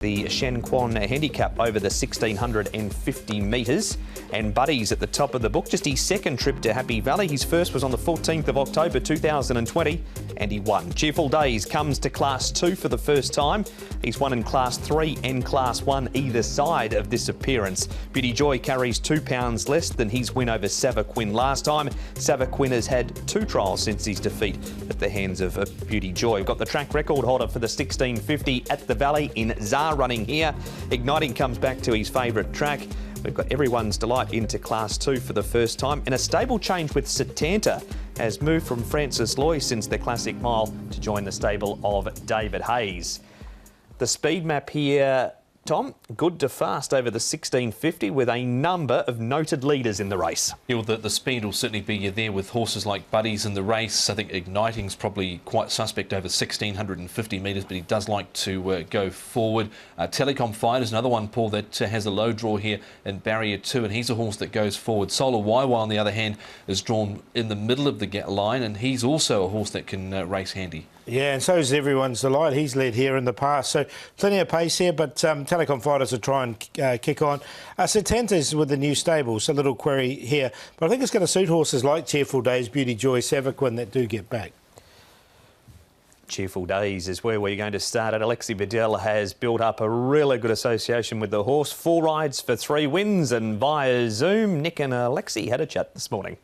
The Shen Quan handicap over the 1650 metres, and Buddy's at the top of the book. Just his second trip to Happy Valley. His first was on the 14th of October 2020 and he won. Cheerful Days comes to Class 2 for the first time. He's won in Class 3 and Class 1 either side of this appearance. Beauty Joy carries £2 less than his win over Savaquin last time. Savaquin has had 2 trials since his defeat at the hands of Beauty Joy. We've got the track record holder for the 1650 at the Valley in Zar running here. Igniting comes back to his favourite track. We've got Everyone's Delight into Class 2 for the first time, and a stable change with Setanta has moved from Francis Loy since the Classic Mile to join the stable of David Hayes. The speed map here, Tom, good to fast over the 1650 with a number of noted leaders in the race. Yeah, well, the speed will certainly be there with horses like Buddy's in the race. I think Igniting's probably quite suspect over 1650 metres, but he does like to go forward. Telecom Fight is another one, Paul, that has a low draw here in Barrier 2, and he's a horse that goes forward. Solar Waiwa, on the other hand, is drawn in the middle of the line, and he's also a horse that can race handy. Yeah, and so is Everyone's Delight. He's led here in the past. So plenty of pace here, but Telecom Fighters will try and kick on. Setanta's with the new stables, a little query here. But I think it's going to suit horses like Cheerful Days, Beauty Joy, Savaquin that do get back. Cheerful Days is where we're going to start at. Alexi Bedell has built up a really good association with the horse. 4 rides for 3 wins, and via Zoom, Nick and Alexi had a chat this morning.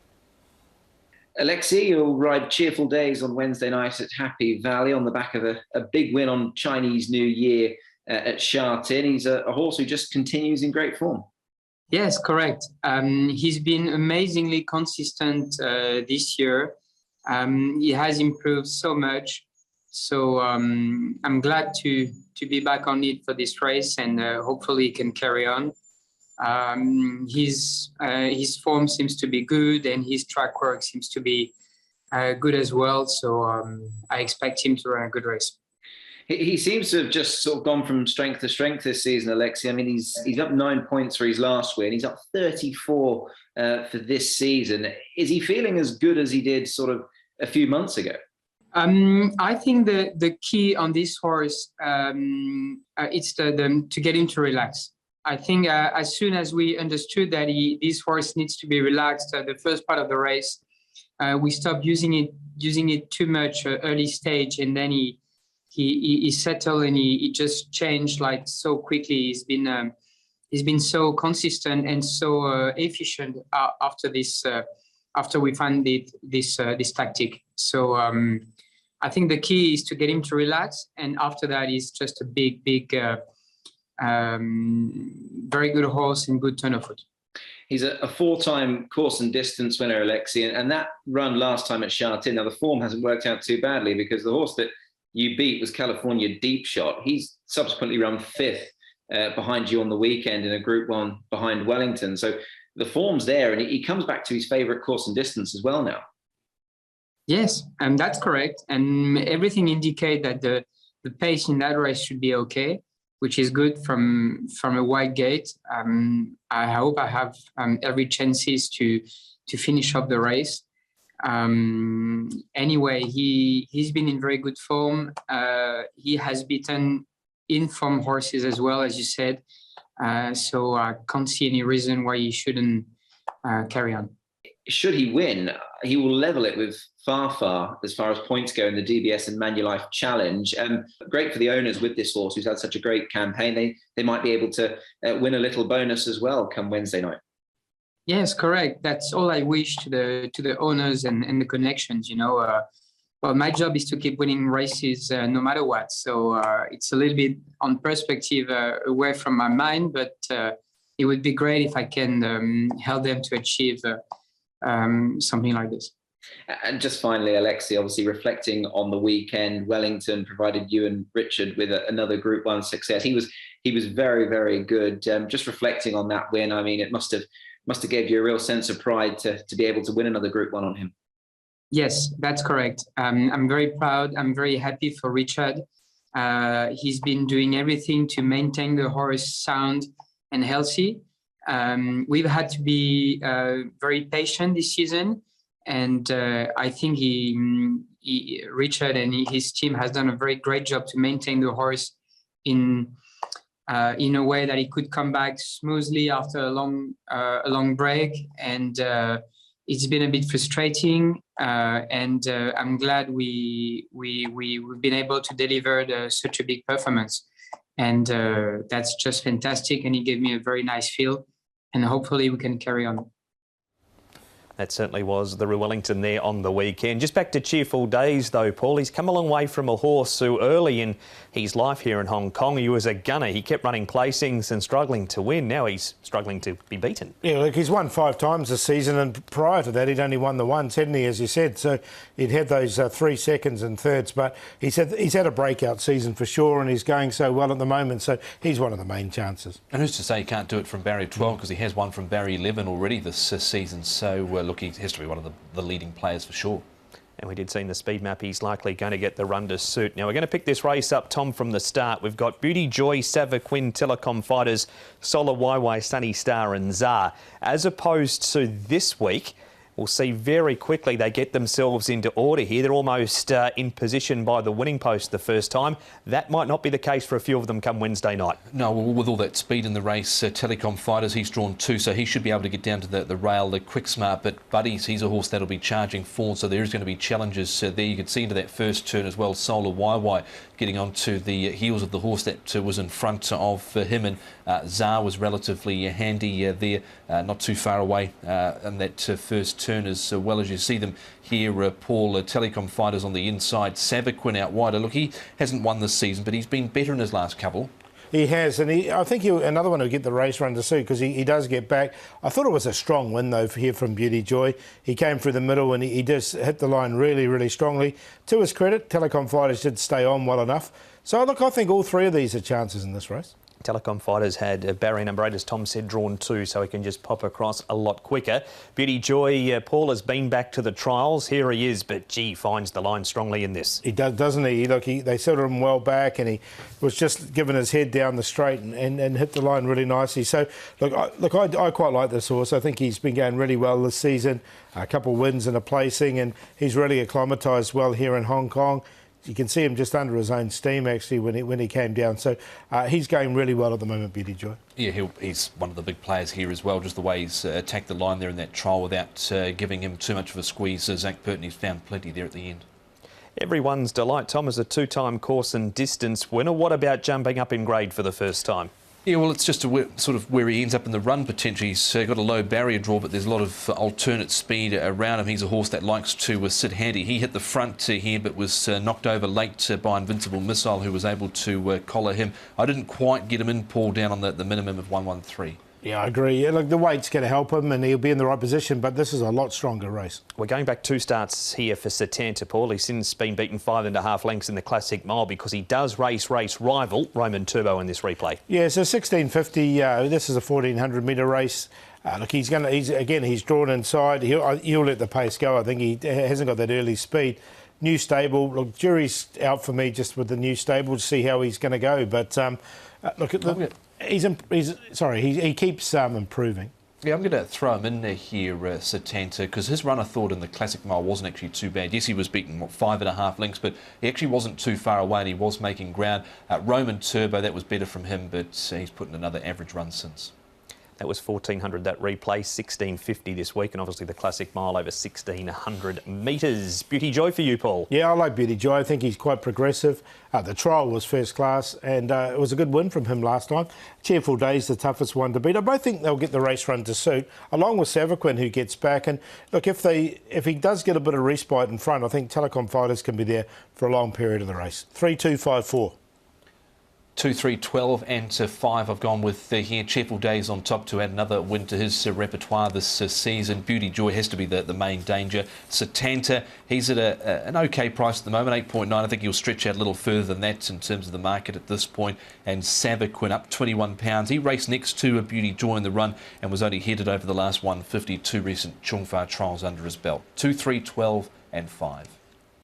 Alexi, you'll ride Cheerful Days on Wednesday night at Happy Valley on the back of a big win on Chinese New Year at Sha Tin. He's a horse who just continues in great form. Yes, correct. He's been amazingly consistent this year. He has improved so much. So I'm glad to be back on it for this race, and hopefully he can carry on. His form seems to be good, and his track work seems to be good as well. So I expect him to run a good race. He seems to have just sort of gone from strength to strength this season, Alexi. I mean, he's up 9 points for his last win. He's up 34 for this season. Is he feeling as good as he did sort of a few months ago? I think the key on this horse, it's to get him to relax. I think as soon as we understood that this horse needs to be relaxed the first part of the race, we stopped using it too much early stage, and then he settled and he just changed like so quickly. He's been so consistent and so efficient after this after we found this tactic. So I think the key is to get him to relax, and after that is just a big very good horse and good turn of foot. He's a 4-time course and distance winner, Alexi, and that run last time at Sha Tin. Now, the form hasn't worked out too badly because the horse that you beat was California Deep Shot. He's subsequently run 5th behind you on the weekend in a Group 1 behind Wellington. So the form's there, and he comes back to his favourite course and distance as well now. Yes, and that's correct. And everything indicates that the pace in that race should be okay, which is good from a wide gate. I hope I have every chances to finish up the race. Anyway, he's been in very good form. He has beaten in-form horses as well, as you said. So I can't see any reason why he shouldn't carry on. Should he win, he will level it with Far as far as points go in the DBS and Manulife Challenge. Great for the owners with this horse who's had such a great campaign. They might be able to win a little bonus as well come Wednesday night. Yes, correct. That's all I wish to the owners and the connections. You know, well, my job is to keep winning races no matter what. So it's a little bit on perspective away from my mind, but it would be great if I can help them to achieve something like this. And just finally, Alexi, obviously reflecting on the weekend, Wellington provided you and Richard with another Group 1 success. He was very, very good. Just reflecting on that win, I mean, it must have gave you a real sense of pride to be able to win another Group 1 on him. Yes, that's correct. I'm very proud. I'm very happy for Richard. He's been doing everything to maintain the horse sound and healthy. We've had to be very patient this season. And I think Richard and his team has done a very great job to maintain the horse in in a way that he could come back smoothly after a long break. And it's been a bit frustrating. And I'm glad we've been able to deliver such a big performance. And that's just fantastic. And he gave me a very nice feel. And hopefully we can carry on. That certainly was the Wellington there on the weekend. Just back to cheerful days though, Paul. He's come a long way from a horse so early in his life here in Hong Kong. He was a gunner. He kept running placings and struggling to win. Now he's struggling to be beaten. Yeah, look, he's won 5 times this season, and prior to that he'd only won the once, hadn't he, as you said. So he'd had those 3 seconds and thirds, but he's had a breakout season for sure, and he's going so well at the moment, so he's one of the main chances. And who's to say he can't do it from barrier 12, because he has won from barrier 11 already this season. So look, he has to be one of the leading players for sure. And we did see in the speed map he's likely going to get the run to suit. Now we're going to pick this race up, Tom, from the start. We've got Beauty Joy, Savaquin, Telecom Fighters, Solar YY, Sunny Star and Zar. As opposed to this week, we'll see very quickly they get themselves into order here. They're almost in position by the winning post the first time. That might not be the case for a few of them come Wednesday night. No, well, with all that speed in the race, Telecom Fighters, he's drawn 2, so he should be able to get down to the rail, the quick smart. But Buddies, he's a horse that'll be charging forward, so there is going to be challenges there. You could see into that first turn as well, Solar YY getting onto the heels of the horse that was in front of him, and Zar was relatively handy there, not too far away in that first turn as well as you see them here. Paul, Telecom Fighters on the inside, Savaquin out wider. Look, he hasn't won this season, but he's been better in his last couple. He has, and I think another one who'll get the race run to suit, because he does get back. I thought it was a strong win, though, here from Beauty Joy. He came through the middle and he just hit the line really, really strongly. To his credit, Telecom Fighters did stay on well enough. So, look, I think all 3 of these are chances in this race. Telecom Fighters had barrier number 8, as Tom said, drawn 2, so he can just pop across a lot quicker. Beauty Joy, Paul has been back to the trials. Here he is, but gee, finds the line strongly in this. He does, doesn't he? Look, they settled him well back, and he was just giving his head down the straight and hit the line really nicely. So, I quite like this horse. I think he's been going really well this season. A couple of wins and a placing, and he's really acclimatised well here in Hong Kong. You can see him just under his own steam, actually, when he came down. So he's going really well at the moment, Beauty Joy. Yeah, he's one of the big players here as well, just the way he's attacked the line there in that trial without giving him too much of a squeeze. Zach Purtney's found plenty there at the end. Everyone's delight, Tom, is a 2-time course and distance winner. What about jumping up in grade for the first time? Yeah, well, it's just sort of where he ends up in the run potentially. He's got a low barrier draw, but there's a lot of alternate speed around him. He's a horse that likes to sit handy. He hit the front here, but was knocked over late by Invincible Missile, who was able to collar him. I didn't quite get him in, Paul, down on the minimum of 113. Yeah, I agree. Yeah, look, the weight's going to help him and he'll be in the right position, but this is a lot stronger race. We're going back 2 starts here for Setanta, Paul. He's since been beaten 5.5 lengths in the Classic Mile because he does race rival Roman Turbo in this replay. Yeah, so 1650, this is a 1400 metre race. Look, he's drawn inside. He'll let the pace go. I think he hasn't got that early speed. New stable. Look, jury's out for me just with the new stable to see how he's going to go. But look at the... He keeps improving. Yeah, I'm going to throw him in there here, Setanta, because his run, I thought, in the Classic Mile wasn't actually too bad. Yes, he was beaten 5.5 lengths, but he actually wasn't too far away and he was making ground. Roman Turbo, that was better from him, but he's put in another average run since. That was 1400, that replay, 1650 this week, and obviously the Classic Mile over 1600 metres. Beauty Joy for you, Paul. Yeah, I like Beauty Joy. I think he's quite progressive. The trial was first class, and it was a good win from him last time. Cheerful Days, the toughest one to beat. I both think they'll get the race run to suit, along with Savaquin, who gets back. And look, if he does get a bit of respite in front, I think Telecom Fighters can be there for a long period of the race. 3-2-5-4. 2, 3, 12 and 5 I've gone with here. Cheerful Days on top to add another win to his repertoire this season. Beauty Joy has to be the main danger. Setanta, he's at an okay price at the moment, 8.9. I think he'll stretch out a little further than that in terms of the market at this point. And Savaquin up £21. He raced next to a Beauty Joy in the run and was only headed over the last 150. 2 recent Chungfa trials under his belt. 2, 3, 12 and 5.